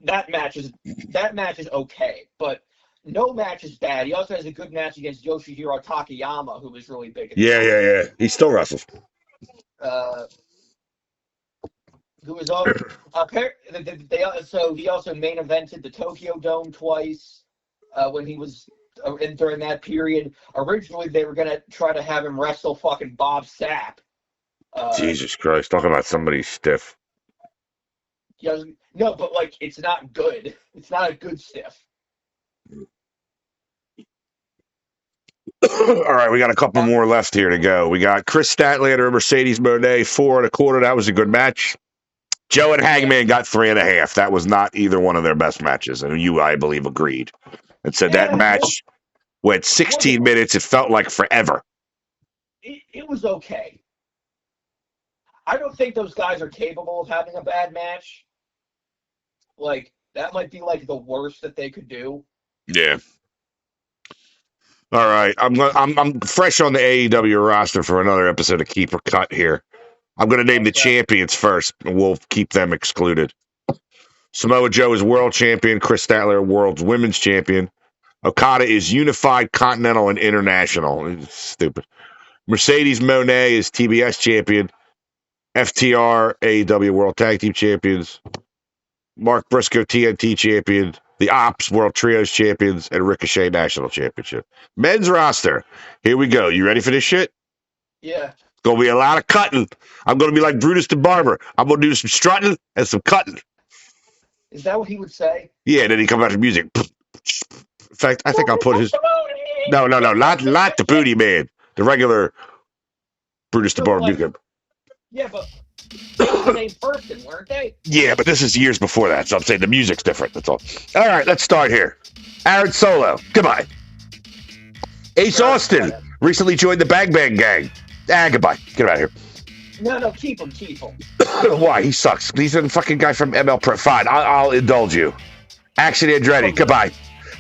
that match is okay, but no match is bad. He also has a good match against Yoshihiro Takayama, who was really big. Yeah. He still wrestles. Who was all so he also main evented the Tokyo Dome twice when he was during that period. Originally, they were gonna try to have him wrestle fucking Bob Sapp. Jesus Christ! Talking about somebody stiff. No, but like it's not good. It's not a good stiff. All right, we got a couple more left here to go. We got Chris Statlander and Mercedes Moné 4 1/4. That was a good match. Joe and Hangman got 3.5. That was not either one of their best matches, and you, I believe, agreed and said that match went 16 minutes. It felt like forever. It was okay. I don't think those guys are capable of having a bad match. Like that might be like the worst that they could do. Yeah. All right, I'm fresh on the AEW roster for another episode of Keep or Cut here. I'm going to name the champions first, and we'll keep them excluded. Samoa Joe is world champion. Chris Statler, world's women's champion. Okada is unified, continental, and international. It's stupid. Mercedes Moné is TBS champion. FTR, AEW World Tag Team Champions. Mark Briscoe, TNT champion. The Ops World Trios champions. And Ricochet National Championship. Men's roster. Here we go. You ready for this shit? Yeah. It's going to be a lot of cutting. I'm going to be like Brutus the Barber. I'm going to do some strutting and some cutting. Is that what he would say? Yeah, then he comes out to music. In fact, I think I'll put his... No, not the Booty Man. The regular Brutus the Barber music. Yeah, but they were the same person, weren't they? Yeah, but this is years before that, so I'm saying the music's different, that's all. All right, let's start here. Aaron Solo, goodbye. Ace Austin recently joined the Bang Bang Gang. Goodbye. Get out of here. No, keep him. Why? He sucks. He's a fucking guy from ML Pro. Fine, I'll indulge you. Action Andretti, goodbye.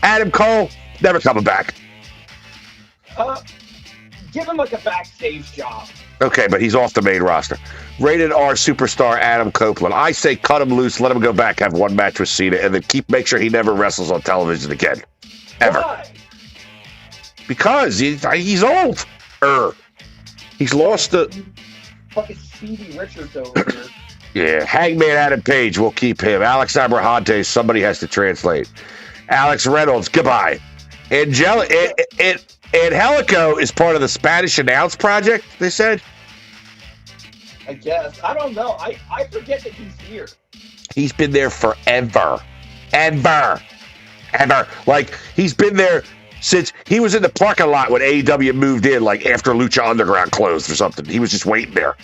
Adam Cole, never coming back. Give him like a backstage job. Okay, but he's off the main roster. Rated R superstar Adam Copeland. I say cut him loose, let him go back, have one match with Cena, and then make sure he never wrestles on television again. Ever. Why? Because he's old. He's lost the... Fucking Speedy Richards over here. Yeah, Hangman Adam Page, we'll keep him. Alex Abrahantes, somebody has to translate. Alex Reynolds, goodbye. Angelico is part of the Spanish Announce Project, they said. I guess. I don't know. I forget that he's here. He's been there forever. Ever. Like, he's been there since he was in the parking lot when AEW moved in, like after Lucha Underground closed or something. He was just waiting there.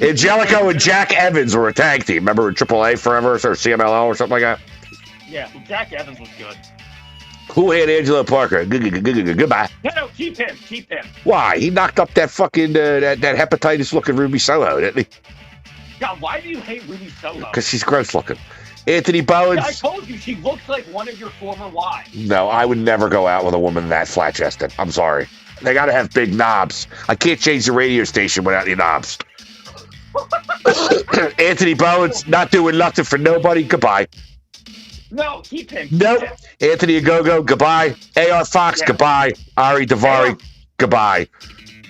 Angelico and Jack Evans were a tag team. Remember in AAA forever or CMLL or something like that? Yeah, Jack Evans was good. Who had Angelo Parker? Goodbye. No, keep him. Why? He knocked up that fucking that hepatitis-looking Ruby Soho, didn't he? God, why do you hate Ruby Soho? Because she's gross-looking. Anthony Bowens. Yeah, I told you, she looks like one of your former wives. No, I would never go out with a woman that flat-chested. I'm sorry. They got to have big knobs. I can't change the radio station without any knobs. Anthony Bowens, not doing nothing for nobody. Goodbye. No, keep him. Nope. Anthony Ogogo, goodbye. AR Fox, goodbye. Ari Daivari, goodbye.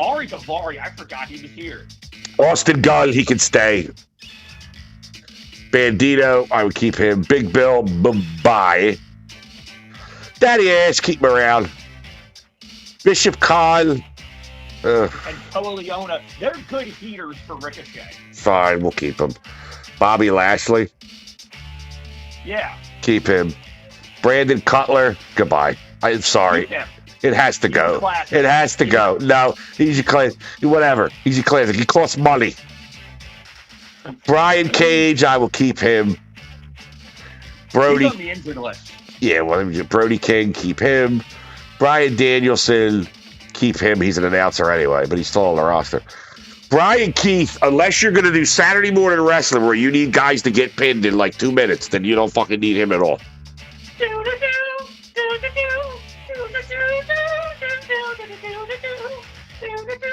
Ari Daivari, I forgot he was here. Austin Gunn, he can stay. Bandito, I would keep him. Big Bill, bye. Daddy Ash, keep him around. Bishop Khan. And Toa Leona, they're good heaters for Ricochet. Fine, we'll keep him. Bobby Lashley. Yeah. Keep him. Brandon Cutler, goodbye. I'm sorry. It has to go. It has to go. No, he's a classic. Whatever. He's a classic. He costs money. Brian Cage, I will keep him. Brody. He's on the injured list. Yeah, well, Brody King, keep him. Brian Danielson, keep him. He's an announcer anyway, but he's still on the roster. Brian Keith, unless you're going to do Saturday morning wrestling where you need guys to get pinned in like 2 minutes, then you don't fucking need him at all.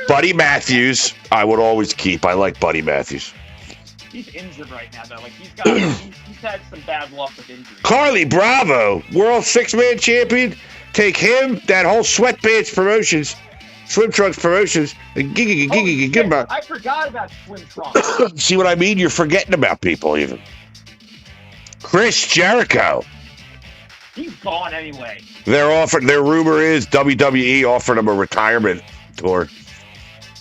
Buddy Matthews, I would always keep. I like Buddy Matthews. He's injured right now, though. Like, he's had some bad luck with injuries. Carly Bravo, World Six-Man Champion. Take him, that whole Sweatpants Promotions, Swim Trunks Promotions, and goodbye. I forgot about Swim Trunks. See what I mean? You're forgetting about people, even. Chris Jericho. He's gone anyway. Their rumor is WWE offered him a retirement tour.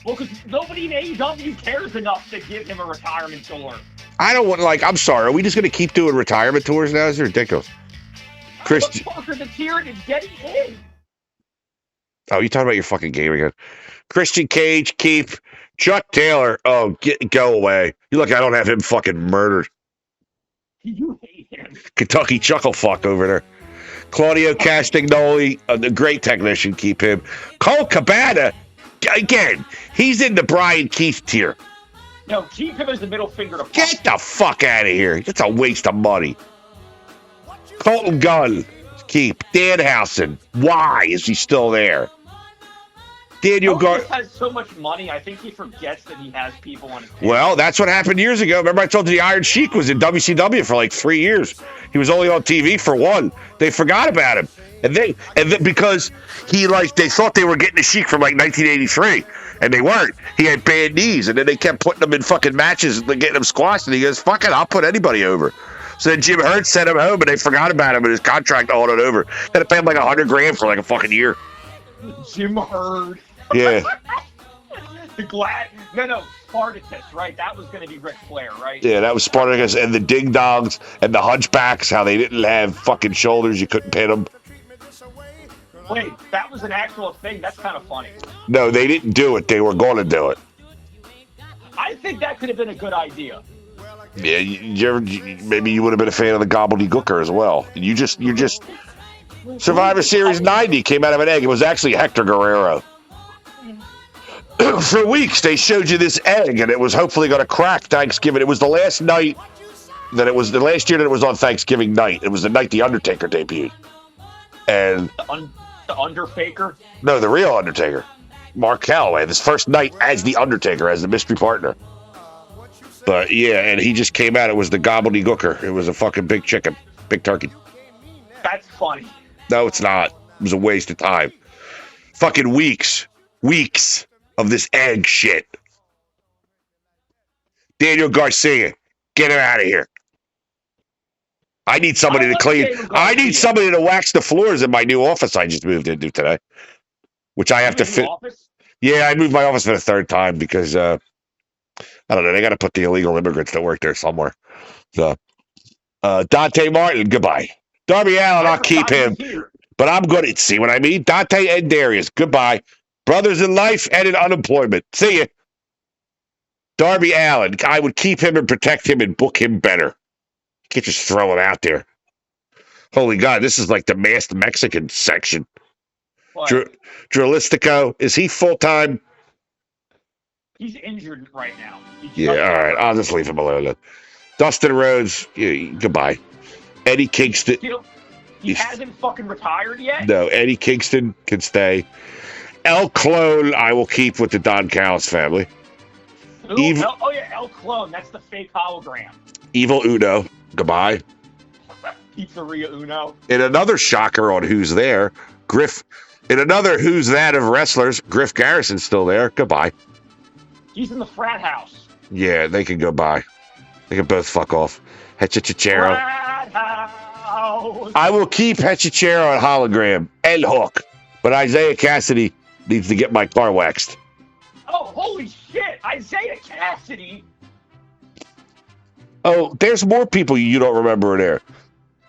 Well, because nobody in AEW cares enough to give him a retirement tour. I don't want, I'm sorry, are we just going to keep doing retirement tours now? This is ridiculous. Chris. The fucker that's here and getting in. Oh, you talking about your fucking game again. Christian Cage, keep. Chuck Taylor, go away. You look, I don't have him fucking murdered. You hate him. Kentucky chuckle fuck over there. Claudio Castagnoli, the great technician, keep him. Cole Cabana, again, he's in the Brian Keith tier. No, keep him as the middle finger to Get the fuck out of here. It's a waste of money. Colton Gunn, keep. Danhausen, why is he still there? Daniel He has so much money, I think he forgets that he has people on his team. Well, that's what happened years ago. Remember I told you the Iron Sheik was in WCW for like 3 years. He was only on TV for one. They forgot about him. And then because they thought they were getting the Sheik from like 1983, and they weren't. He had bad knees, and then they kept putting him in fucking matches and getting him squashed, and he goes, fuck it, I'll put anybody over. So then Jim Hurt sent him home, and they forgot about him, and his contract all it over. Had to pay him like $100,000 for like a fucking year. Jim Hurt. Yeah. Spartacus, right? That was going to be Ric Flair, right? Yeah, that was Spartacus, and the Ding Dongs and the Hunchbacks, how they didn't have fucking shoulders, you couldn't pin them. Wait, that was an actual thing? That's kind of funny. No, they didn't do it. They were going to do it. I think that could have been a good idea. Yeah, maybe you would have been a fan of the gobbledygooker as well. You're just Survivor Series 90 came out of an egg. It was actually Hector Guerrero. For weeks, they showed you this egg, and it was hopefully going to crack Thanksgiving. It was the last night that it was the last year that it was on Thanksgiving night. It was the night The Undertaker debuted. And the Undertaker? No, the real Undertaker. Mark Calloway, this first night as The Undertaker, as the mystery partner. But yeah, and he just came out. It was the gobbledygooker. It was a fucking big chicken, big turkey. That's funny. No, it's not. It was a waste of time. Fucking weeks of this egg shit. Daniel Garcia, get him out of here. I need somebody to clean. I need somebody to wax the floors in my new office I just moved into today, which I have to fit. Yeah, I moved my office for the third time because I don't know. They got to put the illegal immigrants that work there somewhere. So Dante Martin, goodbye. Darby Allin, I'll keep him, but I'm going to see what I mean. Dante and Darius, goodbye. Brothers in life and in unemployment. See ya. Darby Allin, I would keep him and protect him and book him better. You can't just throw him out there. Holy God, this is like the masked Mexican section. Dralistico, is he full-time? He's injured right now. Yeah, all right. I'll just leave him alone then. Dustin Rhodes, goodbye. Eddie Kingston. He hasn't fucking retired yet? No, Eddie Kingston can stay. El Clone, I will keep with the Don Callis family. El Clone. That's the fake hologram. Evil Uno, goodbye. Pizzeria Uno. In another shocker on Who's There, in another Who's That of wrestlers, Griff Garrison's still there. Goodbye. He's in the frat house. Yeah, they can go by. They can both fuck off. Hechichero. Frat house. I will keep Hechichero at hologram and Hook, but Isaiah Cassidy needs to get my car waxed. Oh, holy shit! Isaiah Cassidy. Oh, there's more people you don't remember there.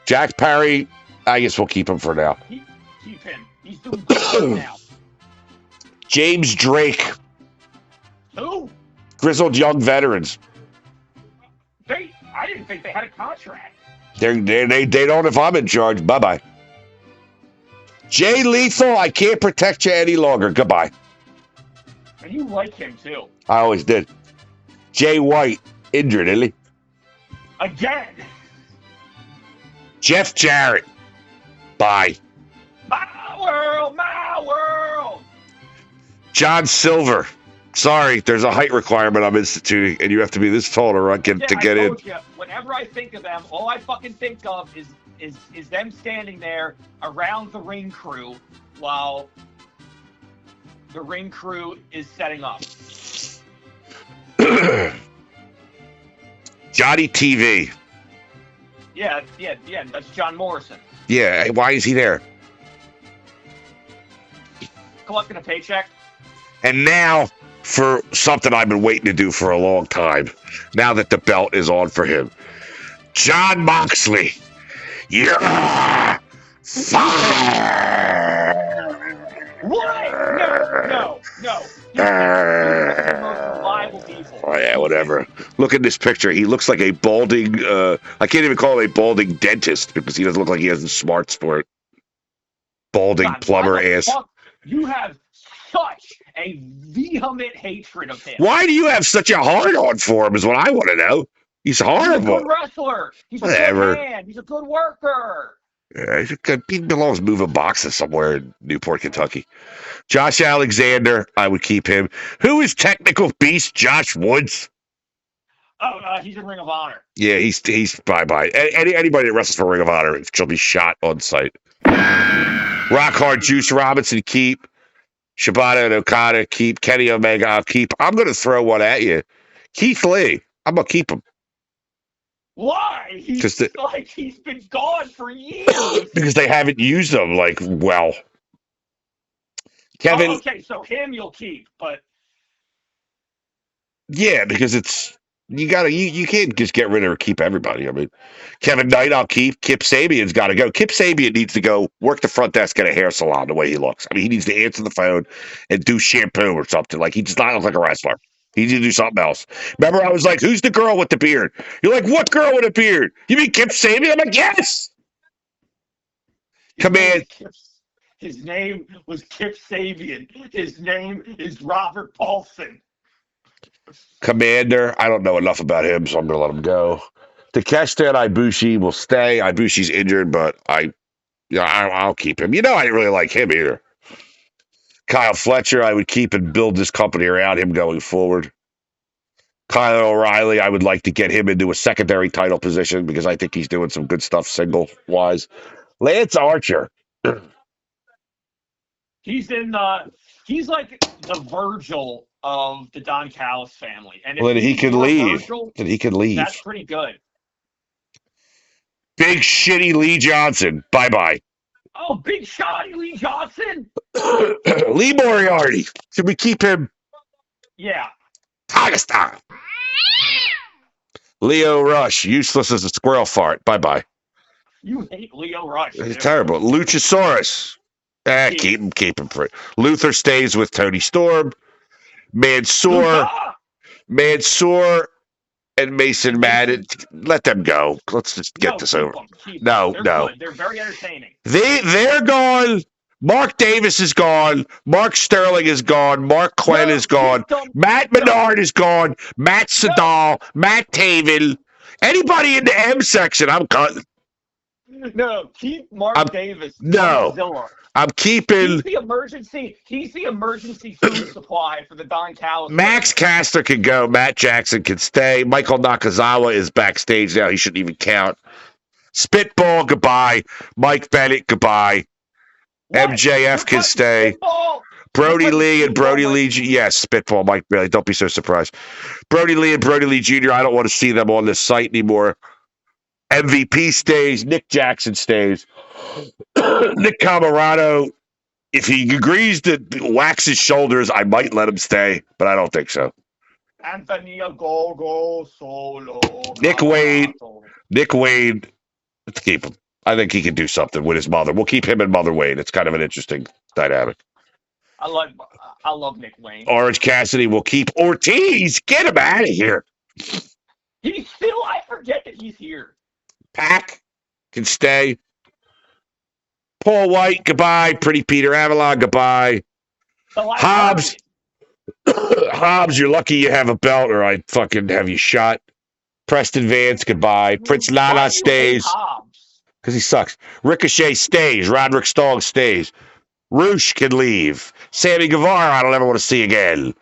Jack Parry, I guess we'll keep him for now. Keep him. He's doing good now. James Drake. Who? Grizzled Young Veterans. I didn't think they had a contract. They don't if I'm in charge. Bye-bye. Jay Lethal, I can't protect you any longer. Goodbye. And you like him, too. I always did. Jay White, injured, isn't he? Again. Jeff Jarrett. Bye. My world, my world. John Silver. Sorry, there's a height requirement I'm instituting, and you have to be this tall to get I in. told you, whenever I think of them, all I fucking think of is them standing there around the ring crew while the ring crew is setting up. Johnny TV. Yeah, that's John Morrison. Yeah, why is he there? Collecting a paycheck. And now for something I've been waiting to do for a long time. Now that the belt is on for him. John Moxley. Yeah. Fire. What? No. He's the most reliable diesel. Oh, yeah, whatever. Look at this picture. He looks like a balding, I can't even call him a balding dentist because he doesn't look like he has the smarts for it. Balding God, plumber why the ass. fuck you have such a vehement hatred of him. Why do you have such a hard-on for him is what I want to know. He's horrible. He's a good wrestler. He's a good man. He's a good worker. Yeah, he belongs moving boxes somewhere in Newport, Kentucky. Josh Alexander, I would keep him. Who is technical beast Josh Woods? Oh, he's in Ring of Honor. Yeah, he's bye-bye. Anybody that wrestles for Ring of Honor shall be shot on sight. Rock Hard Juice Robinson, keep. Shibata and Okada, keep. Kenny Omega, I'll keep. I'm going to throw one at you. Keith Lee, I'm going to keep him. Why? He's been gone for years. Because they haven't used him well. Kevin. Oh, okay, so him you'll keep, but yeah, because it's you can't just get rid of or keep everybody. I mean, Kevin Knight, I'll keep. Kip Sabian's got to go. Kip Sabian needs to go work the front desk at a hair salon the way he looks. I mean, he needs to answer the phone and do shampoo or something. Like, he does not look like a wrestler. He needs to do something else. Remember, I was like, who's the girl with the beard? You're like, what girl with a beard? You mean Kip Sabian? I'm like, yes! Command. His name was Kip Sabian. His name is Robert Paulson. Commander, I don't know enough about him, so I'm going to let him go. Takeshita and Ibushi will stay. Ibushi's injured, but I'll keep him. I didn't really like him either. Kyle Fletcher, I would keep and build this company around him going forward. Kyle O'Reilly, I would like to get him into a secondary title position because I think he's doing some good stuff single-wise. Lance Archer. He's like the Virgil of the Don Callis family. And if he could leave. Virgil, then he could leave. That's pretty good. Big shitty Lee Johnson. Bye-bye. Oh, big shotty Lee Johnson. Lee Moriarty. Should we keep him? Yeah. Tiger style. Leo Rush. Useless as a squirrel fart. Bye-bye. You hate Leo Rush. It's terrible. Luchasaurus. Keep him free. Luther stays with Tony Storm. Mansoor and Mason Madden. Let them go. Let's just get this over. No. Good. They're very entertaining. They're gone. Mark Davis is gone. Mark Sterling is gone. Mark Quinn is gone. Matt Menard is gone. Matt Sedal. Matt Taven. Anybody in the M section, I'm cutting. No, keep Mark Davis. No. I'm keeping. He's the emergency food supply for the Don Callis. Max Caster can go. Matt Jackson can stay. Michael Nakazawa is backstage now. He shouldn't even count. Spitball, goodbye. Mike Bennett, goodbye. What? MJF can stay. Spitball? Brody Lee and Brody Lee. Yes, Spitball, Mike Bennett. Don't be so surprised. Brody Lee and Brody Lee Jr., I don't want to see them on this site anymore. MVP stays. Nick Jackson stays. Nick Camarado, if he agrees to wax his shoulders, I might let him stay, but I don't think so. Anthony Go Solo. Nick Wade, let's keep him. I think he can do something with his mother. We'll keep him and Mother Wade. It's kind of an interesting dynamic. I love Nick Wayne. Orange Cassidy will keep. Ortiz, get him out of here. I forget that he's here. Pac can stay. Paul White, goodbye. Pretty Peter Avalon, goodbye. Hobbs, you're lucky you have a belt or I'd fucking have you shot. Preston Vance, goodbye. Prince Nana stays. Because he sucks. Ricochet stays. Roderick Strong stays. Roosh can leave. Sammy Guevara, I don't ever want to see again.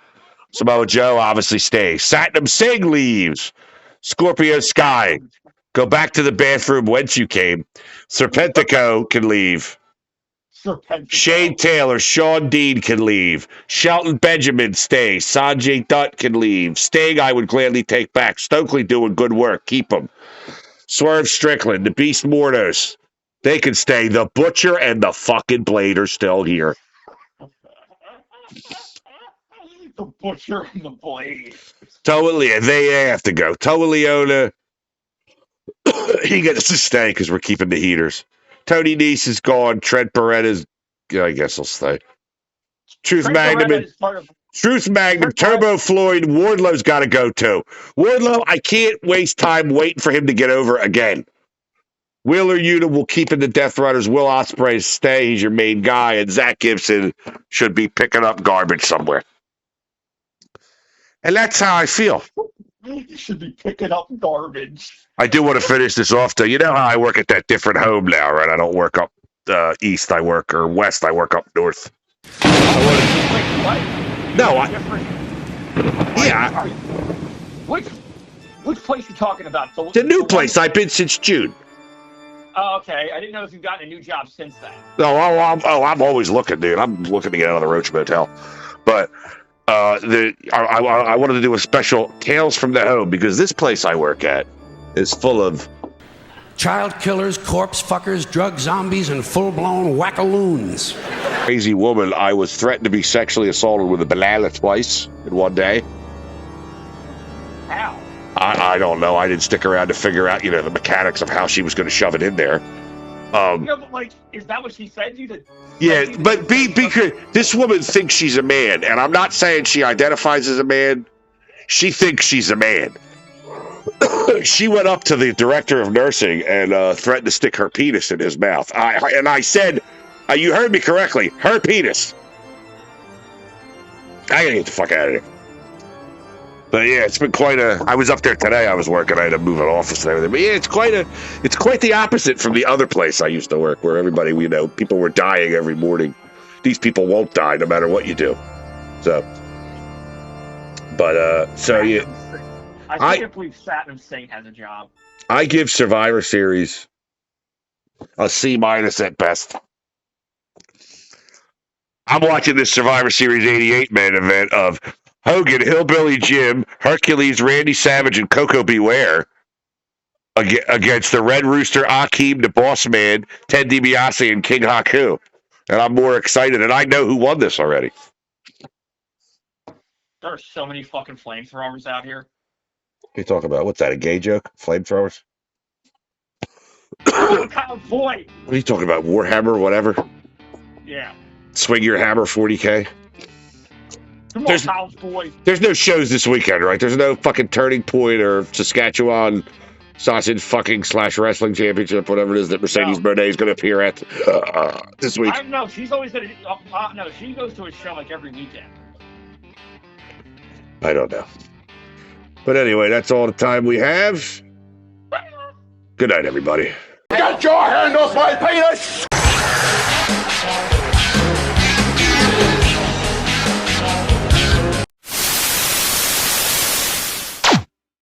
Samoa Joe obviously stays. Satnam Singh leaves. Scorpio Sky, go back to the bathroom whence you came. Serpentico can leave. Shane Taylor, Sean Dean can leave. Shelton Benjamin stays. Sanjay Dutt can leave. Sting, I would gladly take back. Stokely doing good work. Keep him. Swerve Strickland, the Beast Mordos, they can stay. The Butcher and the fucking Blade are still here. The Butcher and the Blade. They have to go. Toa Leona, he gets to stay because we're keeping the heaters. Tony Nese is gone. Trent Beretta's, I guess he'll stay. Truth Magnum, Turbo Floyd, Wardlow's got to go too. Wardlow, I can't waste time waiting for him to get over again. Wheeler Yuta will keep in the Death Runners. Will Ospreay stay. He's your main guy. And Zach Gibson should be picking up garbage somewhere. And that's how I feel. You should be picking up garbage. I do want to finish this off, though. You know how I work at that different home now, right? I don't work up east. I work, or west. I work up north. Which place you talking about? The new place. I've been since June. Oh, okay. I didn't know if you've gotten a new job since then. No, I'm always looking, dude. I'm looking to get out of the Roach Motel. But I wanted to do a special Tales from the Home because this place I work at is full of child killers, corpse fuckers, drug zombies, and full-blown wackaloons. Crazy woman. I was threatened to be sexually assaulted with a banana twice in one day. How? I don't know. I didn't stick around to figure out, the mechanics of how she was going to shove it in there. But is that what she said to you? Yeah, but because this woman thinks she's a man, and I'm not saying she identifies as a man. She thinks she's a man. She went up to the director of nursing and threatened to stick her penis in his mouth. I said, you heard me correctly, her penis. I gotta get the fuck out of here. But yeah, it's been quite a. I was up there today. I was working. I had to move an office and everything. But yeah, it's quite the opposite from the other place I used to work, where everybody, people were dying every morning. These people won't die no matter what you do. So, yeah. I can't believe Satnam Singh has a job. I give Survivor Series a C- at best. I'm watching this Survivor Series 88 main event of Hogan, Hillbilly Jim, Hercules, Randy Savage, and Coco Beware against the Red Rooster, Akeem, the Boss Man, Ted DiBiase, and King Haku. And I'm more excited, and I know who won this already. There are so many fucking flamethrowers out here. What are you talking about? What's that, a gay joke? Flamethrowers? Boy. What are you talking about? Warhammer, whatever? Yeah. Swing your hammer, 40K? Come on, House Boy. There's no shows this weekend, right? There's no fucking Turning Point or Saskatchewan Sausage fucking / Wrestling Championship, whatever it is that Mercedes Moné is going to appear at this week. I don't know. She's always at no, she goes to a show like every weekend. I don't know. But anyway, that's all the time we have. Good night, everybody. Get your hand off my penis!